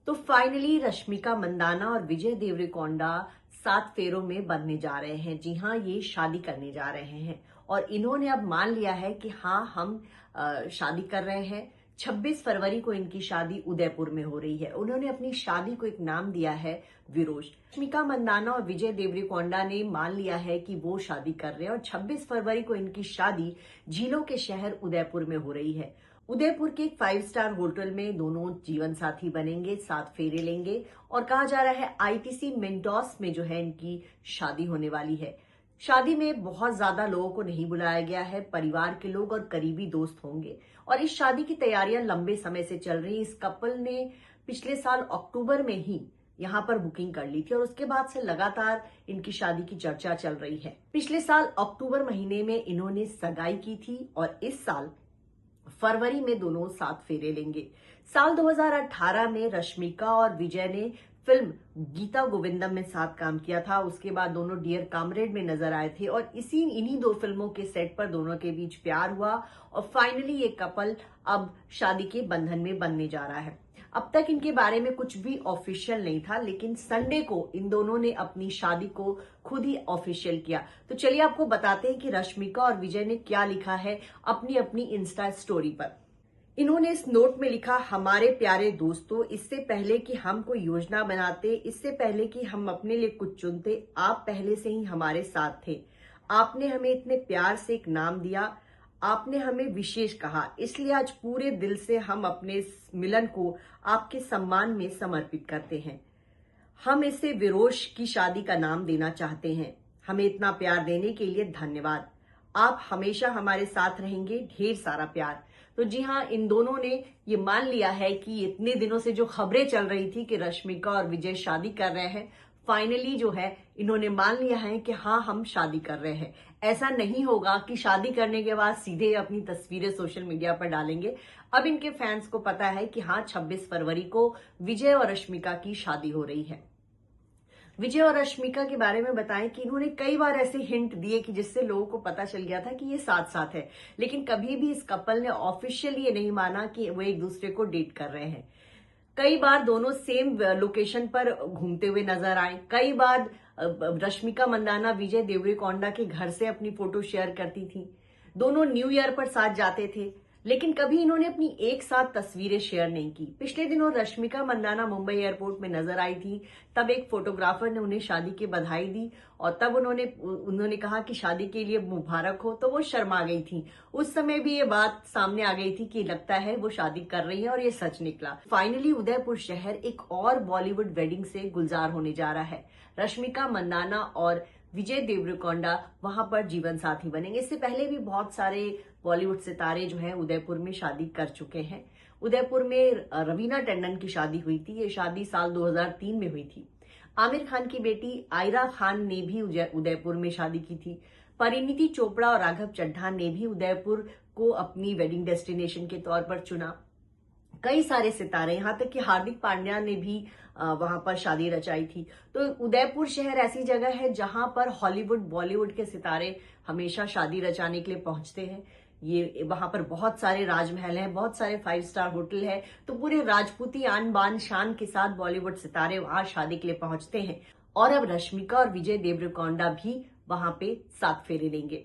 तो फाइनली रश्मिका मंदाना और विजय देवरकोंडा 7 फेरों में बंधने जा रहे हैं। जी हाँ, ये शादी करने जा रहे हैं और इन्होंने अब मान लिया है कि हाँ, हम शादी कर रहे हैं। 26 फरवरी को इनकी शादी उदयपुर में हो रही है। उन्होंने अपनी शादी को एक नाम दिया है विरोश। रश्मिका मंदाना और विजय देवरकोंडा ने मान लिया है कि वो शादी कर रहे हैं और 26 फरवरी को इनकी शादी झीलों के शहर उदयपुर में हो रही है। उदयपुर के एक 5 स्टार होटल में दोनों जीवन साथी बनेंगे, 7 फेरे लेंगे और कहा जा रहा है आईटीसी मेंटोस में जो है इनकी शादी होने वाली है। शादी में बहुत ज्यादा लोगों को नहीं बुलाया गया है, परिवार के लोग और करीबी दोस्त होंगे और इस शादी की तैयारियां लंबे समय से चल रही। इस कपल ने पिछले साल अक्टूबर में ही यहां पर बुकिंग कर ली थी और उसके बाद से लगातार इनकी शादी की चर्चा चल रही है। पिछले साल अक्टूबर महीने में इन्होंने सगाई की थी और इस साल फरवरी में दोनों 7 फेरे लेंगे। साल 2018 में रश्मिका और विजय ने फिल्म गीता गोविंदम में साथ काम किया था। उसके बाद दोनों डियर कामरेड में नजर आए थे और इन्हीं 2 फिल्मों के सेट पर दोनों के बीच प्यार हुआ और फाइनली ये कपल अब शादी के बंधन में बंधने जा रहा है। अब तक इनके बारे में कुछ भी ऑफिशियल नहीं था, लेकिन संडे को इन दोनों ने अपनी शादी को खुद ही ऑफिशियल किया। तो चलिए आपको बताते हैं कि रश्मिका और विजय ने क्या लिखा है अपनी अपनी इंस्टा स्टोरी पर। इन्होंने इस नोट में लिखा, हमारे प्यारे दोस्तों, इससे पहले कि हम कोई योजना बनाते, इससे पहले कि हम अपने लिए कुछ चुनते, आप पहले से ही हमारे साथ थे। आपने हमें इतने प्यार से एक नाम दिया, आपने हमें विशेष कहा, इसलिए आज पूरे दिल से हम अपने इस मिलन को आपके सम्मान में समर्पित करते हैं। हम इसे विरोश की शादी का नाम देना चाहते हैं। हमें इतना प्यार देने के लिए धन्यवाद। आप हमेशा हमारे साथ रहेंगे। ढेर सारा प्यार। तो जी हाँ, इन दोनों ने ये मान लिया है कि इतने दिनों से जो खबरें चल रही थी कि रश्मिका और विजय शादी कर रहे हैं, फाइनली जो है इन्होंने मान लिया है कि हाँ, हम शादी कर रहे हैं। ऐसा नहीं होगा कि शादी करने के बाद सीधे अपनी तस्वीरें सोशल मीडिया पर डालेंगे। अब इनके फैंस को पता है कि हाँ, 26 फरवरी को विजय और रश्मिका की शादी हो रही है। विजय और रश्मिका के बारे में बताएं कि इन्होंने कई बार ऐसे हिंट दिए कि जिससे लोगों को पता चल गया था कि ये साथ साथ है, लेकिन कभी भी इस कपल ने ऑफिशियली ये नहीं माना कि वो एक दूसरे को डेट कर रहे हैं। कई बार दोनों सेम लोकेशन पर घूमते हुए नजर आए। कई बार रश्मिका मंदाना विजय देवरकोंडा के घर से अपनी फोटो शेयर करती थी। दोनों न्यू ईयर पर साथ जाते थे, लेकिन कभी इन्होंने अपनी एक साथ तस्वीरें शेयर नहीं की। पिछले दिनों रश्मिका मंदाना मुंबई एयरपोर्ट में नजर आई थी। तब एक फोटोग्राफर ने उन्हें शादी की बधाई दी और तब उन्होंने कहा कि शादी के लिए मुबारक हो, तो वो शर्मा गई थी। उस समय भी ये बात सामने आ गई थी कि लगता है वो शादी कर रही है और ये सच निकला। फाइनली उदयपुर शहर एक और बॉलीवुड वेडिंग से गुलजार होने जा रहा है। रश्मिका मंदाना और विजय देवरकोंडा वहां पर जीवन साथी बनेंगे। इससे पहले भी बहुत सारे बॉलीवुड सितारे जो हैं उदयपुर में शादी कर चुके हैं। उदयपुर में रवीना टंडन की शादी हुई थी। ये शादी साल 2003 में हुई थी। आमिर खान की बेटी आयरा खान ने भी उदयपुर में शादी की थी। परिणीति चोपड़ा और राघव चड्ढा ने भी उदयपुर को अपनी वेडिंग डेस्टिनेशन के तौर पर चुना। कई सारे सितारे, यहां तक कि हार्दिक पांड्या ने भी वहां पर शादी रचाई थी। तो उदयपुर शहर ऐसी जगह है जहां पर हॉलीवुड बॉलीवुड के सितारे हमेशा शादी रचाने के लिए पहुंचते हैं। ये वहां पर बहुत सारे राजमहल हैं, बहुत सारे 5 स्टार होटल है। तो पूरे राजपूती आन बान शान के साथ बॉलीवुड सितारे वहां शादी के लिए पहुंचते हैं और अब रश्मिका और विजय देवरकोंडा भी वहां पे 7 फेरे लेंगे।